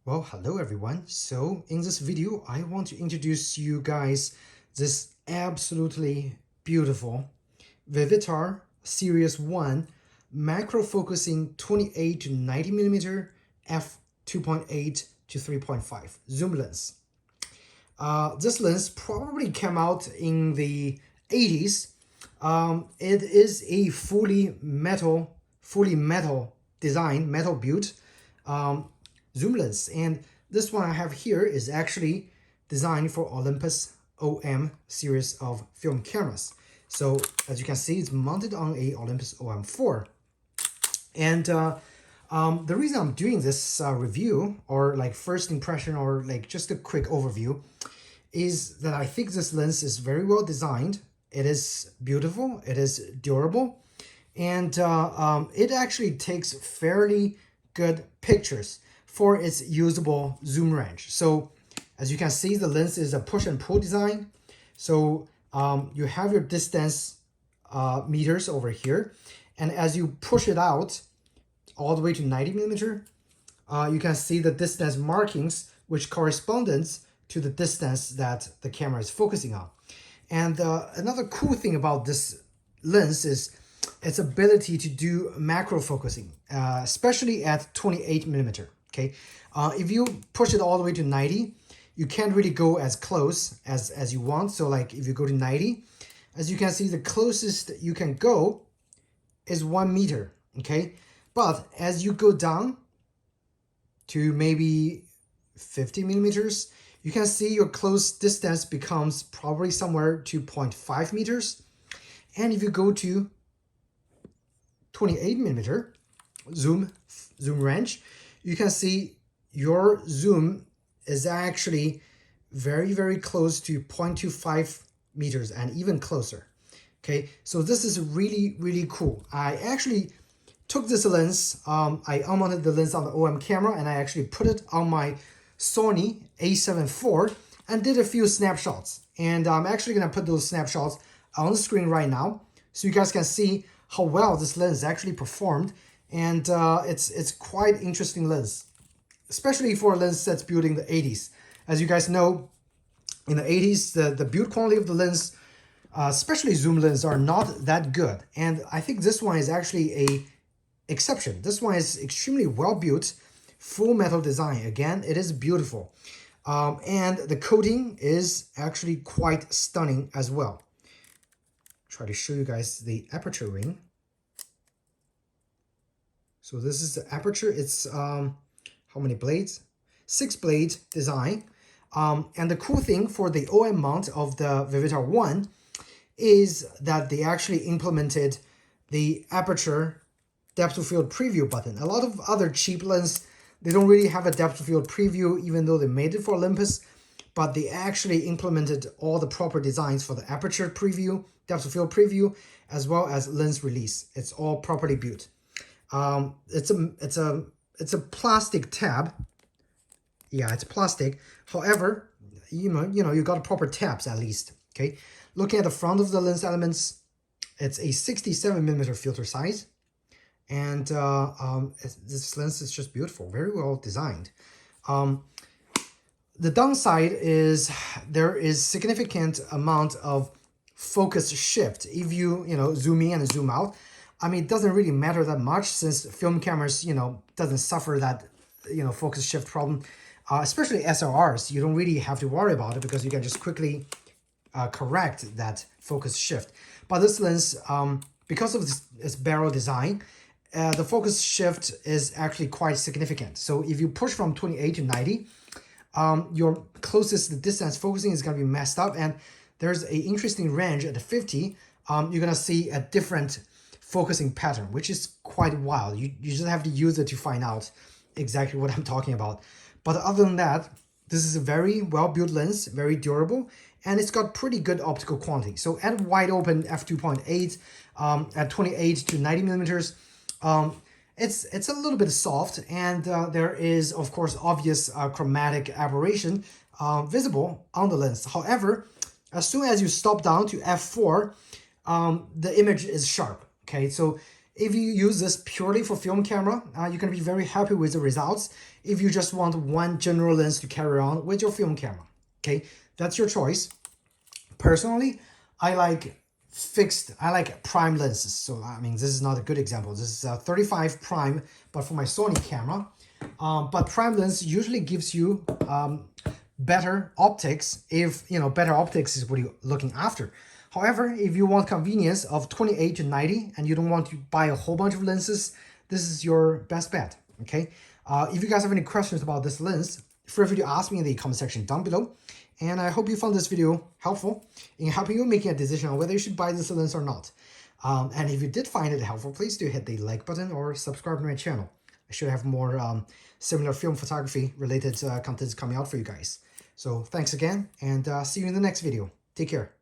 Well, hello everyone. So in this video, I want to introduce you guys this absolutely beautiful Vivitar Series 1 macro focusing 28 to 90 millimeter f2.8 to 3.5 zoom lens. This lens probably came out in the 80s. It is a fully metal design, metal built zoom lens, and this one I have here is actually designed for Olympus OM series of film cameras. So as you can see, it's mounted on a Olympus OM 4. And the reason I'm doing this review, or like first impression, or like just a quick overview, is that I think this lens is very well designed. It is beautiful, it is durable, and it actually takes fairly good pictures for its usable zoom range. So as you can see, the lens is a push and pull design. So you have your distance meters over here, and as you push it out all the way to 90 millimeter, you can see the distance markings, which corresponds to the distance that the camera is focusing on. And another cool thing about this lens is its ability to do macro focusing, especially at 28 millimeter. Okay, if you push it all the way to 90, you can't really go as close as you want. So like if you go to 90, as you can see, the closest you can go is 1 meter. Okay, but as you go down to maybe 50 millimeters, you can see your close distance becomes probably somewhere to 0.5 meters. And if you go to 28 millimeter zoom range, you can see your zoom is actually very close to 0.25 meters and even closer. Okay, so this is really cool. I actually took this lens, I unmounted the lens on the OM camera, and I actually put it on my Sony A7 IV and did a few snapshots. And I'm actually gonna put those snapshots on the screen right now so you guys can see how well this lens actually performed. And it's quite interesting lens, especially for a lens that's built in the 80s. As you guys know, in the 80s, the build quality of the lens, especially zoom lens, are not that good. And I think this one is actually a exception. This one is extremely well built, full metal design. Again, it is beautiful. And the coating is actually quite stunning as well. Try to show you guys the aperture ring. So this is the aperture. It's how many blades? 6 blade design. And the cool thing for the OM mount of the Vivitar 1 is that they actually implemented the aperture depth of field preview button. A lot of other cheap lenses, they don't really have a depth of field preview, even though they made it for Olympus, but they actually implemented all the proper designs for the aperture preview, depth of field preview, as well as lens release. It's all properly built. It's a plastic tab. Yeah, it's plastic. However, you got proper tabs at least. Okay, looking at the front of the lens elements, it's a 67 millimeter filter size, and this lens is just beautiful, very well designed. The downside is there is significant amount of focus shift if you zoom in and zoom out. I mean, it doesn't really matter that much since film cameras, doesn't suffer that, focus shift problem. Especially SLRs, you don't really have to worry about it because you can just quickly correct that focus shift. But this lens, because of its barrel design, the focus shift is actually quite significant. So if you push from 28 to 90, your closest distance focusing is going to be messed up. And there's an interesting range at the 50. You're going to see a different focusing pattern, which is quite wild. You just have to use it to find out exactly what I'm talking about. But other than that, this is a very well-built lens, very durable, and it's got pretty good optical quality. So at wide open f2.8, at 28 to 90 millimeters, it's a little bit soft, and there is, of course, obvious chromatic aberration visible on the lens. However, as soon as you stop down to f4, the image is sharp. Okay, so If you use this purely for film camera, you're going to be very happy with the results. If you just want one general lens to carry on with your film camera, okay, that's your choice. Personally, I like prime lenses. So I mean, this is not a good example. This is a 35 prime, but for my Sony camera. But prime lens usually gives you better optics if, better optics is what you're looking after. However, if you want convenience of 28 to 90 and you don't want to buy a whole bunch of lenses, this is your best bet, okay? If you guys have any questions about this lens, feel free to ask me in the comment section down below. And I hope you found this video helpful in helping you making a decision on whether you should buy this lens or not. And if you did find it helpful, please do hit the like button or subscribe to my channel. I should have more similar film photography related contents coming out for you guys. So thanks again, and see you in the next video. Take care.